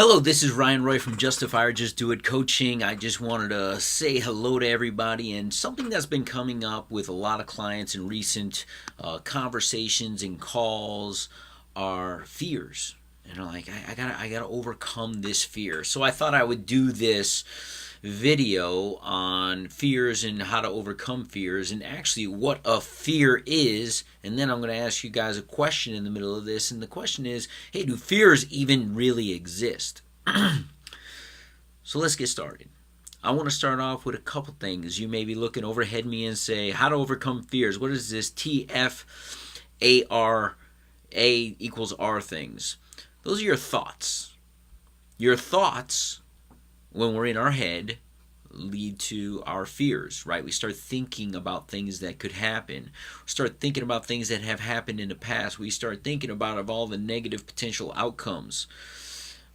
Hello, this is Ryan Roy from Justify or Just Do It Coaching. I just wanted to say hello to everybody, and something that's been coming up with a lot of clients in recent conversations and calls are fears. And I'm like, I gotta overcome this fear. So I thought I would do this video on fears and how to overcome fears and actually what a fear is. And then I'm going to ask you guys a question in the middle of this. And the question is, hey, do fears even really exist? So let's get started. I want to start off with a couple things. You may be looking overhead me and say, how to overcome fears. What is this TFARA equals R things? Those are your thoughts. Your thoughts, when we're in our head, lead to our fears, right? We start thinking about things that could happen. We start thinking about things that have happened in the past. We start thinking about all the negative potential outcomes.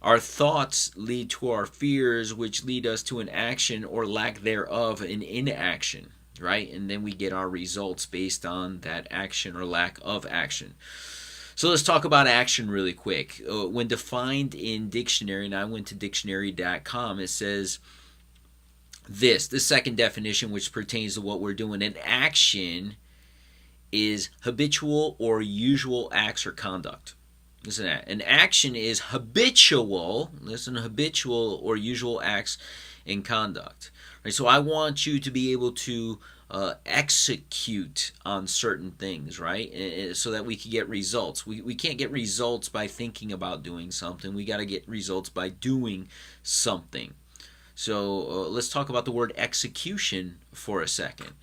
Our thoughts lead to our fears, which lead us to an action or lack thereof, an inaction, right? And then we get our results based on that action or lack of action. So let's talk about action really quick. When defined in dictionary, and I went to dictionary.com, it says the second definition, which pertains to what we're doing. An action is habitual or usual acts or conduct. Listen to that. An action is habitual or usual acts and conduct. Right? So I want you to be able to execute on certain things, right? So that we can get results. We can't get results by thinking about doing something. We got to get results by doing something. So let's talk about the word execution for a second.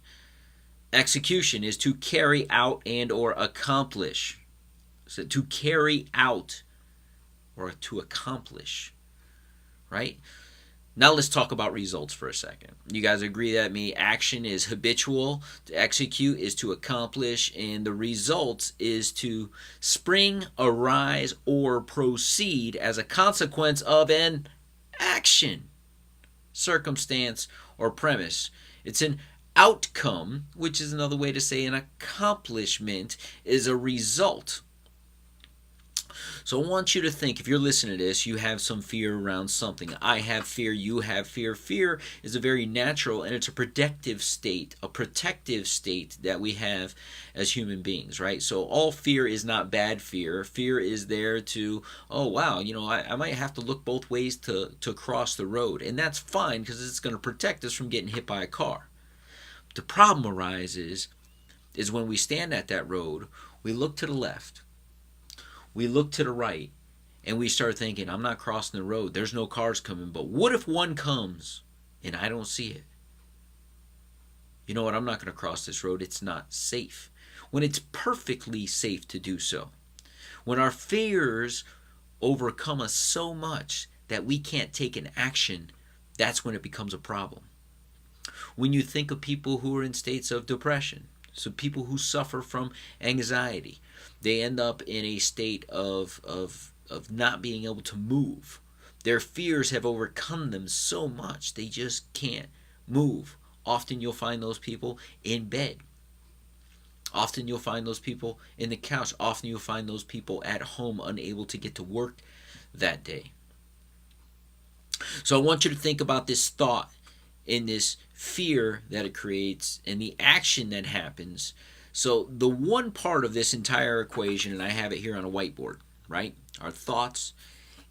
Execution is to carry out and or accomplish. So to carry out or to accomplish, right? Now let's talk about results for a second. You guys agree that action is habitual, to execute is to accomplish, and the results is to spring, arise, or proceed as a consequence of an action, circumstance, or premise. It's an outcome, which is another way to say an accomplishment is a result. So I want you to think, if you're listening to this, you have some fear around something. I have fear, you have fear. Fear is a very natural and it's a protective state that we have as human beings, right? So all fear is not bad fear. Fear is there to, oh wow, I might have to look both ways to cross the road. And that's fine because it's going to protect us from getting hit by a car. The problem arises is when we stand at that road, we look to the left, we look to the right, and we start thinking, I'm not crossing the road. There's no cars coming. But what if one comes and I don't see it? You know what? I'm not going to cross this road. It's not safe. When it's perfectly safe to do so. When our fears overcome us so much that we can't take an action, that's when it becomes a problem. When you think of people who are in states of depression, so people who suffer from anxiety, they end up in a state of not being able to move. Their fears have overcome them so much they just can't move. Often you'll find those people in bed. Often you'll find those people in the couch. Often you'll find those people at home unable to get to work that day. So I want you to think about this thought and this fear that it creates and the action that happens. So the one part of this entire equation, and I have it here on a whiteboard, right? Our thoughts.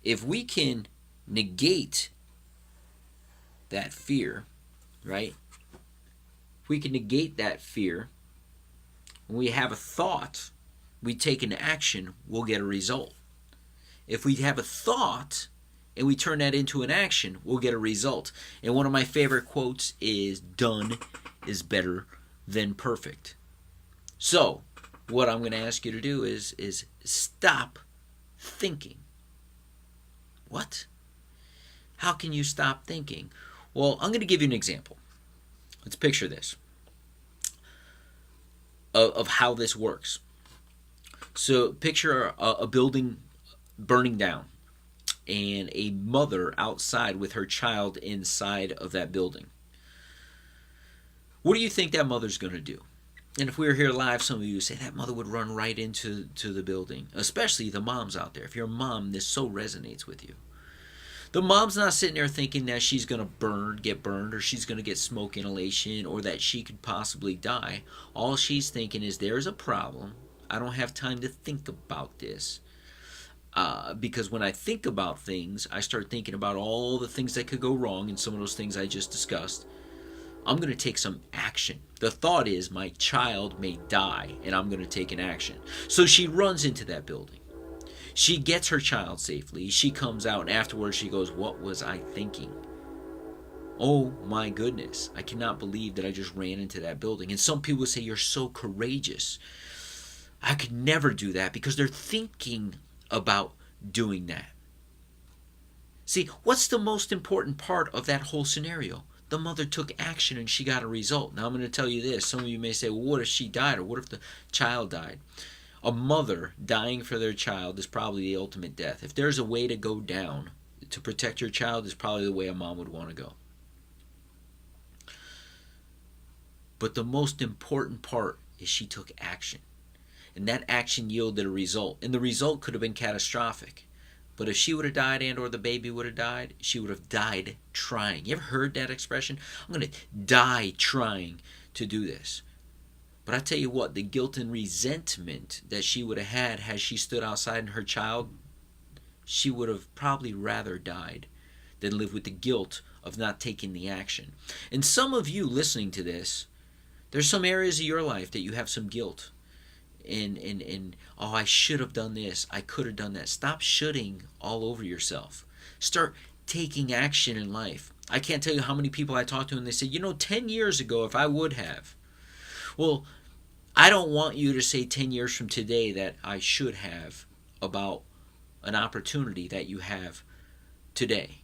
If we can negate that fear, right? If we can negate that fear, when we have a thought, we take an action, we'll get a result. If we have a thought and we turn that into an action, we'll get a result. And one of my favorite quotes is, done is better than perfect. So, what I'm going to ask you to do is stop thinking. What? How can you stop thinking? Well, I'm going to give you an example. Let's picture this, of how this works. So, picture a building burning down and a mother outside with her child inside of that building. What do you think that mother's going to do? And if we were here live, some of you would say that mother would run right into the building, especially the moms out there. If you're a mom, this so resonates with you. The mom's not sitting there thinking that she's going to get burned, or she's going to get smoke inhalation, or that she could possibly die. All she's thinking is, there's a problem. I don't have time to think about this. Because when I think about things, I start thinking about all the things that could go wrong, and some of those things I just discussed. I'm going to take some action. The thought is, my child may die, and I'm going to take an action. So she runs into that building. She gets her child safely. She comes out, and afterwards she goes, what was I thinking? Oh my goodness, I cannot believe that I just ran into that building. And some people say, you're so courageous. I could never do that, because they're thinking about doing that. See, what's the most important part of that whole scenario? The mother took action and she got a result. Now I'm going to tell you this. Some of you may say, well, what if she died, or what if the child died? A mother dying for their child is probably the ultimate death. If there's a way to go down to protect your child, is probably the way a mom would want to go. But the most important part is she took action. And that action yielded a result. And the result could have been catastrophic. But if she would have died, and or the baby would have died, she would have died trying. You ever heard that expression? I'm going to die trying to do this. But I tell you what, the guilt and resentment that she would have had she stood outside and her child, she would have probably rather died than live with the guilt of not taking the action. And some of you listening to this, there's some areas of your life that you have some guilt. And oh, I should have done this. I could have done that. Stop shoulding all over yourself. Start taking action in life. I can't tell you how many people I talk to and they say, 10 years ago, if I would have. Well, I don't want you to say 10 years from today that I should have about an opportunity that you have today.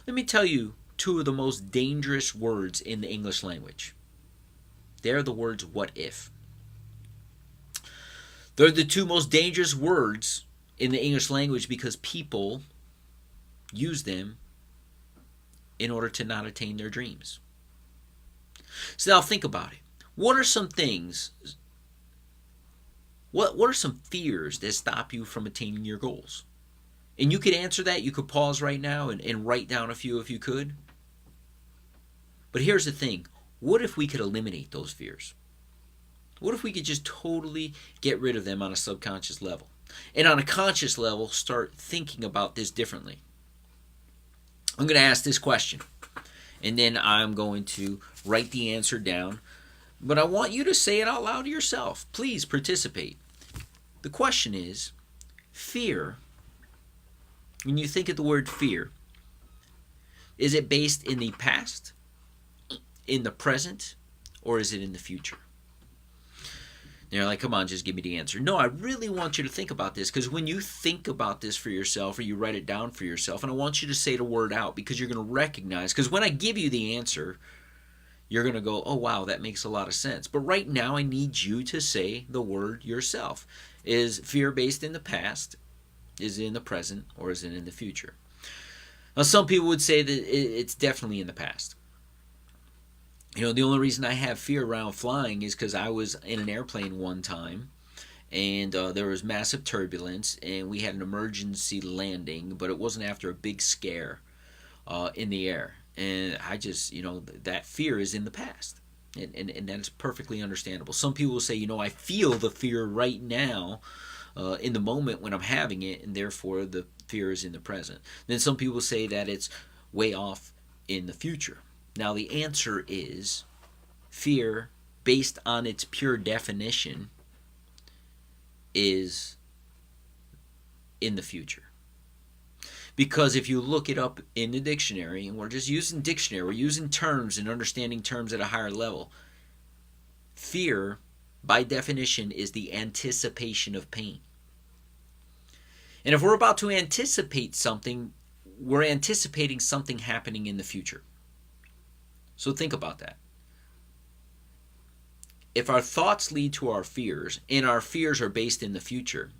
Let me tell you two of the most dangerous words in the English language. They're the words, what if. They're the two most dangerous words in the English language because people use them in order to not attain their dreams. So now think about it. What are some things, what are some fears that stop you from attaining your goals? And you could answer that. You could pause right now and write down a few if you could. But here's the thing. What if we could eliminate those fears? What if we could just totally get rid of them on a subconscious level? And on a conscious level, start thinking about this differently. I'm going to ask this question. And then I'm going to write the answer down. But I want you to say it out loud to yourself. Please participate. The question is, fear, when you think of the word fear, is it based in the past, in the present, or is it in the future? You're like, come on, just give me the answer. No, I really want you to think about this, because when you think about this for yourself, or you write it down for yourself, and I want you to say the word out, because you're going to recognize, because when I give you the answer, you're going to go, oh, wow, that makes a lot of sense. But right now, I need you to say the word yourself. Is fear based in the past? Is it in the present? Or is it in the future? Now, some people would say that it's definitely in the past. The only reason I have fear around flying is because I was in an airplane one time, and there was massive turbulence, and we had an emergency landing, but it wasn't after a big scare in the air. And I just, that fear is in the past. And that is perfectly understandable. Some people will say, I feel the fear right now in the moment when I'm having it, and therefore the fear is in the present. Then some people say that it's way off in the future. Now the answer is fear, based on its pure definition, is in the future. Because if you look it up in the dictionary, and we're just using dictionary, we're using terms and understanding terms at a higher level, fear, by definition, is the anticipation of pain. And if we're about to anticipate something, we're anticipating something happening in the future. So think about that. If our thoughts lead to our fears, and our fears are based in the future,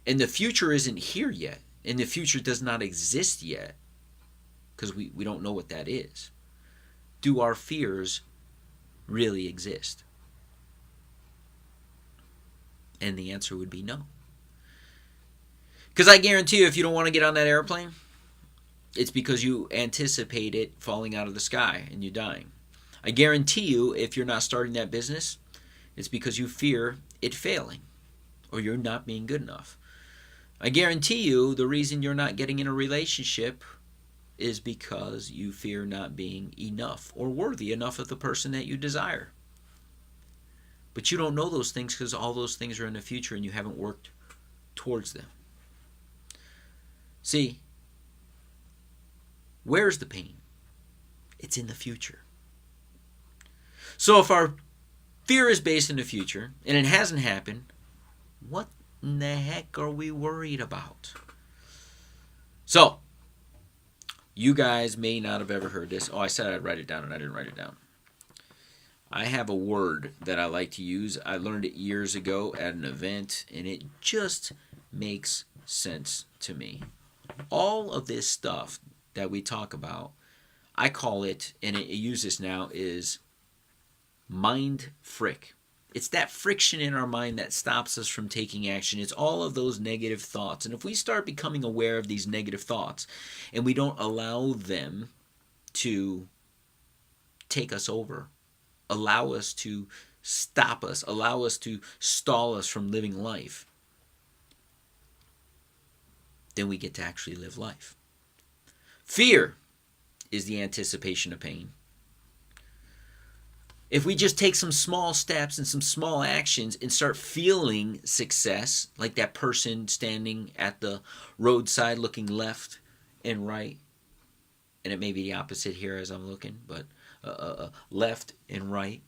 and the future isn't here yet, and the future does not exist yet, because we don't know what that is, do our fears really exist? And the answer would be no. Because I guarantee you, if you don't want to get on that airplane, It's because you anticipate it falling out of the sky and you dying. I guarantee you, if you're not starting that business, it's because you fear it failing or you're not being good enough. I guarantee you, the reason you're not getting in a relationship is because you fear not being enough or worthy enough of the person that you desire. But you don't know those things because all those things are in the future and you haven't worked towards them. See, where's the pain? It's in the future. So if our fear is based in the future and it hasn't happened, what in the heck are we worried about? So, you guys may not have ever heard this. Oh, I said I'd write it down and I didn't write it down. I have a word that I like to use. I learned it years ago at an event and it just makes sense to me. All of this stuff that we talk about, I call it, and it uses now, is mind frick. It's that friction in our mind that stops us from taking action. It's all of those negative thoughts. And if we start becoming aware of these negative thoughts and we don't allow them to take us over, allow us to stop us, allow us to stall us from living life, then we get to actually live life. Fear is the anticipation of pain. If we just take some small steps and some small actions and start feeling success, like that person standing at the roadside looking left and right, and it may be the opposite here as I'm looking, but left and right.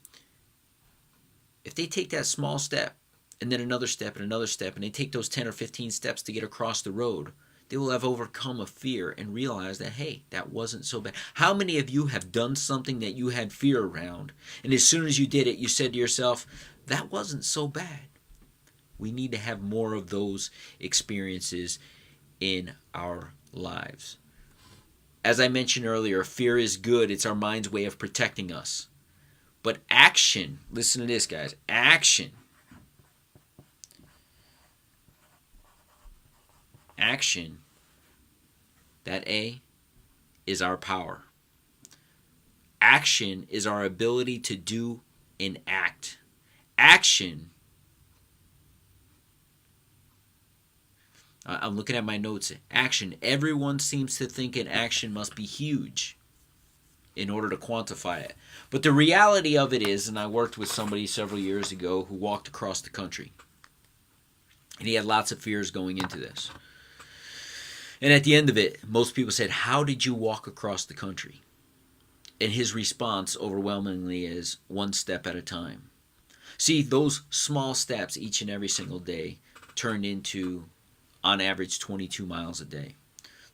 If they take that small step and then another step and another step, and they take those 10 or 15 steps to get across the road, they will have overcome a fear and realize that, hey, that wasn't so bad. How many of you have done something that you had fear around, and as soon as you did it, you said to yourself, that wasn't so bad? We need to have more of those experiences in our lives. As I mentioned earlier, fear is good. It's our mind's way of protecting us. But action, listen to this, guys, action that A, is our power. Action is our ability to do and act. Action, I'm looking at my notes. Action, everyone seems to think an action must be huge in order to quantify it. But the reality of it is, and I worked with somebody several years ago who walked across the country. And he had lots of fears going into this. And at the end of it, most people said, how did you walk across the country? And his response overwhelmingly is, one step at a time. See, those small steps each and every single day turned into, on average, 22 miles a day.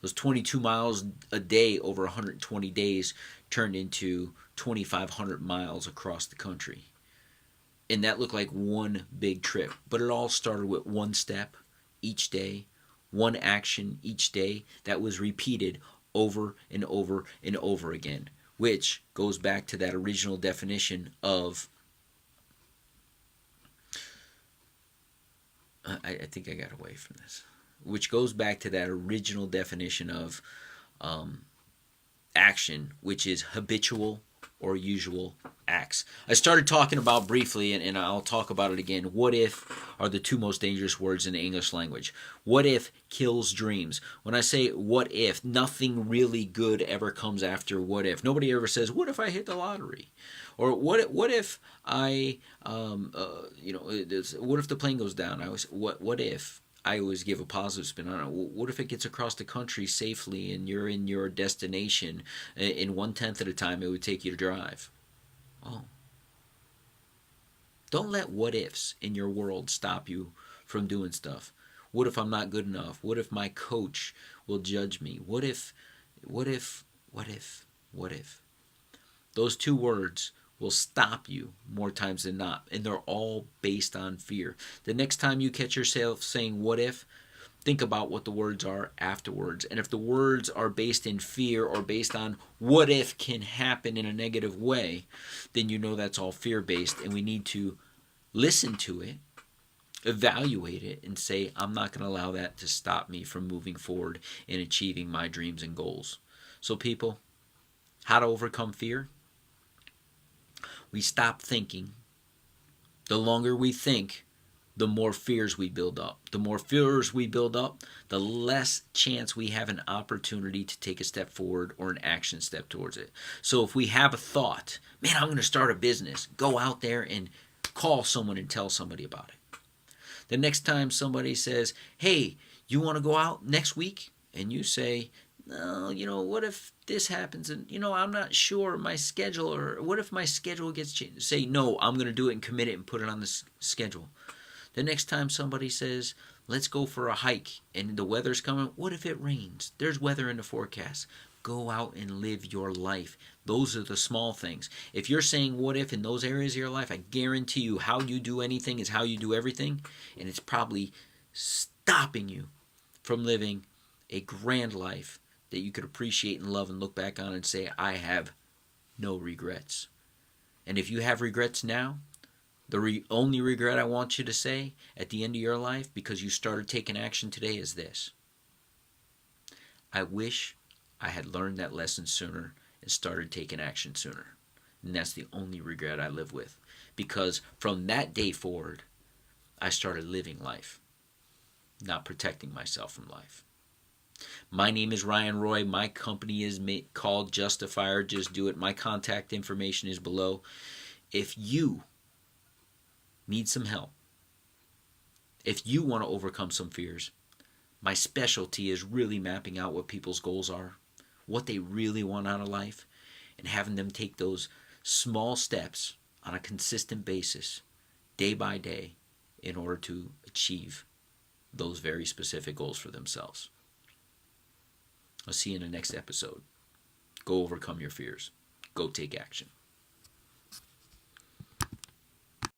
Those 22 miles a day over 120 days turned into 2,500 miles across the country. And that looked like one big trip. But it all started with one step each day, one action each day that was repeated over and over and over again, which goes back to that original definition of, I think I got away from this, which goes back to that original definition of action, which is habitual or usual acts. I started talking about briefly, and I'll talk about it again. What if are the two most dangerous words in the English language. What if kills dreams. When I say what if, nothing really good ever comes after what if. Nobody ever says, what if I hit the lottery? Or what if I, what if the plane goes down? What if? I always give a positive spin on it. What if it gets across the country safely and you're in your destination in 1/10 of the time it would take you to drive? Oh. Don't let what ifs in your world stop you from doing stuff. What if I'm not good enough? What if my coach will judge me? What if? Those two words will stop you more times than not, and they're all based on fear. The next time you catch yourself saying what if, think about what the words are afterwards. And if the words are based in fear or based on what if can happen in a negative way, then you know that's all fear-based, and we need to listen to it, Evaluate it and say, I'm not going to allow that to stop me from moving forward and achieving my dreams and goals. So people, how to overcome fear? We stop thinking. The longer we think, the more fears we build up. The more fears we build up, the less chance we have an opportunity to take a step forward or an action step towards it. So if we have a thought, man, I'm going to start a business, go out there and call someone and tell somebody about it. The next time somebody says, hey, you want to go out next week? And you say, no, what if this happens? And, I'm not sure my schedule, or what if my schedule gets changed? Say, no, I'm going to do it and commit it and put it on the schedule. The next time somebody says, let's go for a hike and the weather's coming, what if it rains? There's weather in the forecast. Go out and live your life. Those are the small things. If you're saying what if in those areas of your life, I guarantee you how you do anything is how you do everything. And it's probably stopping you from living a grand life that you could appreciate and love and look back on and say, I have no regrets. And if you have regrets now, the only regret I want you to say at the end of your life, because you started taking action today, is this. I wish I had learned that lesson sooner and started taking action sooner. And that's the only regret I live with. Because from that day forward, I started living life, not protecting myself from life. My name is Ryan Roy. My company is called Justifier. Just do it. My contact information is below. If you need some help, if you want to overcome some fears, my specialty is really mapping out what people's goals are, what they really want out of life, and having them take those small steps on a consistent basis, day by day, in order to achieve those very specific goals for themselves. I'll see you in the next episode. Go overcome your fears. Go take action.